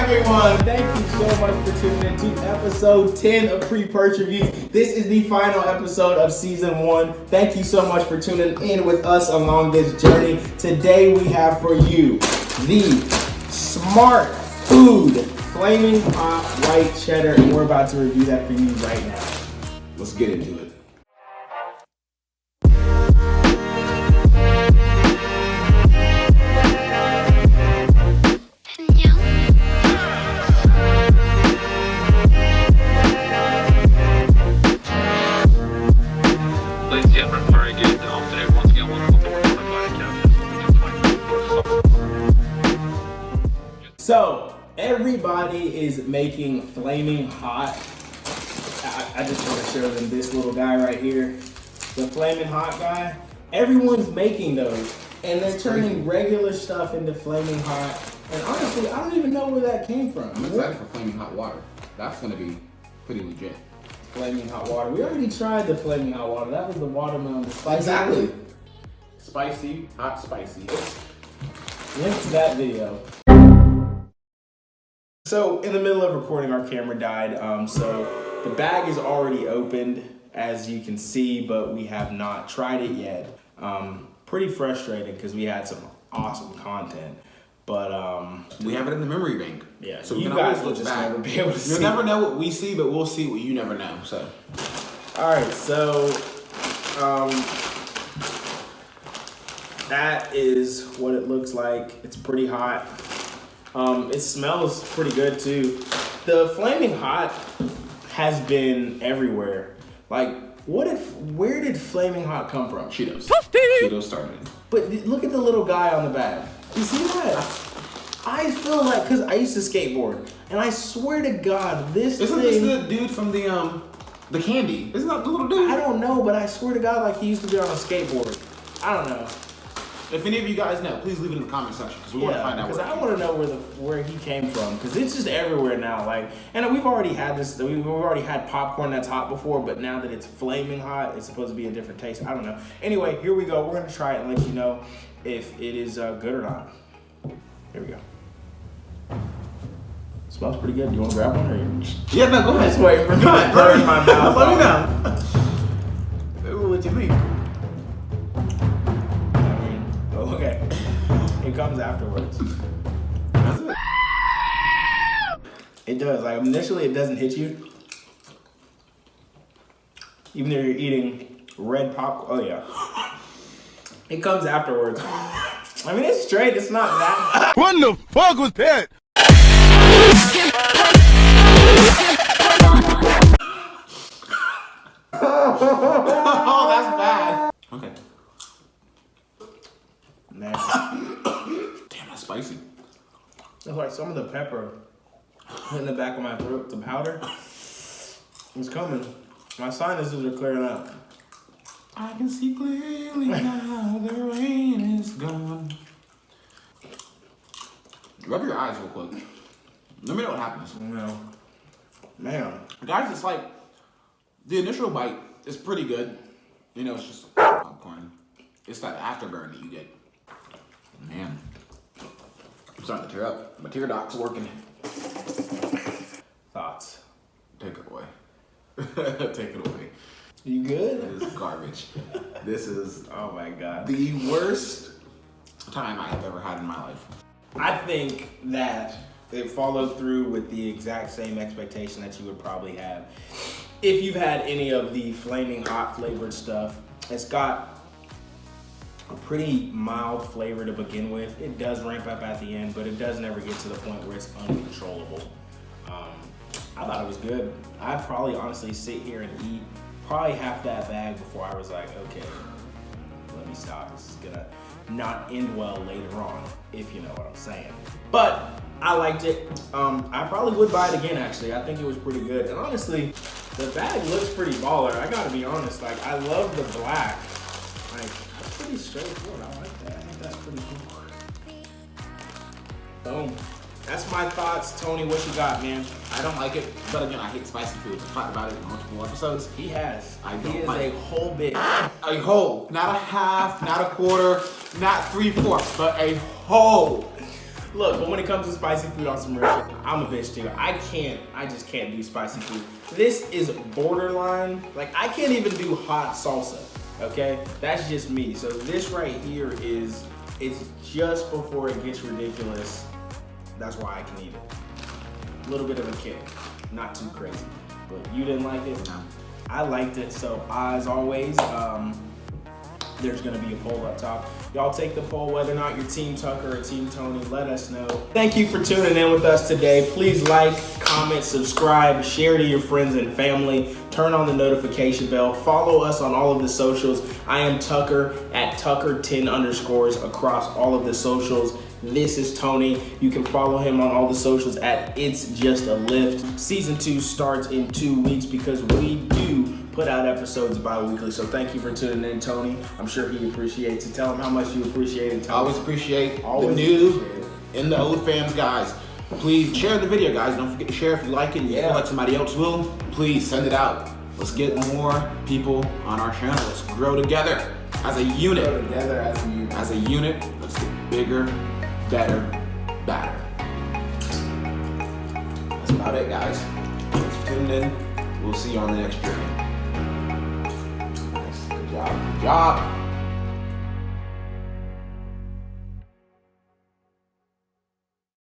everyone. Thank you so much for tuning in to episode 10 of PrePurchReviews. This is the final episode of season 1. Thank you so much for tuning in with us along this journey. Today we have for you the Smartfood Flamin Hot White Cheddar, and we're about to review that for you right now. Let's get into it. So, everybody is making Flamin Hot. I just want to show them this little guy right here. The Flamin Hot guy. Everyone's making those. And they're turning regular stuff into Flamin Hot. And honestly, I don't even know where that came from. I'm excited for Flamin Hot Water. That's going to be pretty legit. Flamin Hot Water. We already tried the Flamin Hot Water. That was the watermelon. The spicy. Exactly. Spicy, hot, spicy. Link to that video. So, in the middle of recording, our camera died. So, the bag is already opened, as you can see, but we have not tried it yet. Pretty frustrating because we had some awesome content. But, we have it in the memory bank. Yeah, so you guys will just never be able to see. You'll never know what we see, but we'll see what you never know, so. Alright, so, that is what it looks like. It's pretty hot. It smells pretty good too. The Flamin Hot has been everywhere. Like, where did Flamin Hot come from? Cheetos. Cheetos started it. But look at the little guy on the bag. You see that? I feel like, cause I used to skateboard, and I swear to God, this Isn't thing. this the dude from the candy? Isn't that the little dude? I don't know, but I swear to God, like he used to be on a skateboard. I don't know. If any of you guys know, please leave it in the comment section because we want to find out because where I want to know where he came from, because it's just everywhere now. Like, and we've already had this. We've already had popcorn that's hot before, but now that it's flaming hot, it's supposed to be a different taste. I don't know. Anyway, here we go. We're gonna try it and let you know if it is good or not. Here we go. Smells pretty good. Do you want to grab one or you? Yeah, no, go ahead. Just wait for me to burn my mouth. Let me know. What you think? Okay. It comes afterwards. Does it? It does. Like, initially it doesn't hit you. Even though you're eating red popcorn. Oh yeah. It comes afterwards. I mean, it's straight. It's not that. What the fuck was that? Oh, that's bad. Okay. Nasty. Damn, that's spicy. It's like some of the pepper in the back of my throat, the powder. It's coming. My sinuses are clearing up. I can see clearly now the rain is gone. Rub your eyes real quick. Let me know what happens. No. Man. Guys, it's like, the initial bite is pretty good. You know, it's just popcorn. It's that afterburn that you get. Man. I'm starting to tear up. My tear duct's working. Thoughts? Take it away. Take it away. You good? This is garbage. This is, Oh my God. the worst time I have ever had in my life. I think that it followed through with the exact same expectation that you would probably have if you've had any of the Flaming Hot flavored stuff. It's got a pretty mild flavor to begin with. It does ramp up at the end, but it doesn't ever get to the point where it's uncontrollable. I thought it was good. I'd probably honestly sit here and eat probably half that bag before I was like, okay, let me stop. This is gonna not end well later on, if you know what I'm saying. But I liked it. I probably would buy it again, actually. I think it was pretty good. And honestly, the bag looks pretty baller. I gotta be honest, like, I love the black. Like, that's pretty straightforward. I like that. I think that's pretty cool. Boom. That's my thoughts. Tony, what you got, man? I don't like it, but again, I hate spicy food. I've talked about it in multiple episodes. He has. I He don't is like a whole bit. A whole, not a half, not a quarter, not 3/4, but a whole. Look, but when it comes to spicy food on some real shit, I'm a bitch too. I just can't do spicy food. This is borderline, like I can't even do hot salsa, okay? That's just me. So this right here it's just before it gets ridiculous. That's why I can eat it. A little bit of a kick, not too crazy. But you didn't like it? No. I liked it, so as always, there's gonna be a poll up top. Y'all take the poll whether or not you're Team Tucker or Team Tony, let us know. Thank you for tuning in with us today. Please like, comment, subscribe, share to your friends and family, turn on the notification bell, follow us on all of the socials. I am Tucker at Tucker10_ across all of the socials. This is Tony. You can follow him on all the socials at It's Just a Lift. Season 2 starts in 2 weeks because we do put out episodes bi-weekly. So thank you for tuning in, Tony. I'm sure he appreciates it. Tell him how much you appreciate it, Tony. Always appreciate the new and the old fans, guys. Please share the video, guys. Don't forget to share if you like it and you feel like somebody else will. Please send it out. Let's get more people on our channel. Let's grow together as a unit. Grow together as a unit. As a unit, let's get bigger, better, better. That's about it, guys. Thanks for tuning in. We'll see you on the next journey. Nice. Good job. Good job.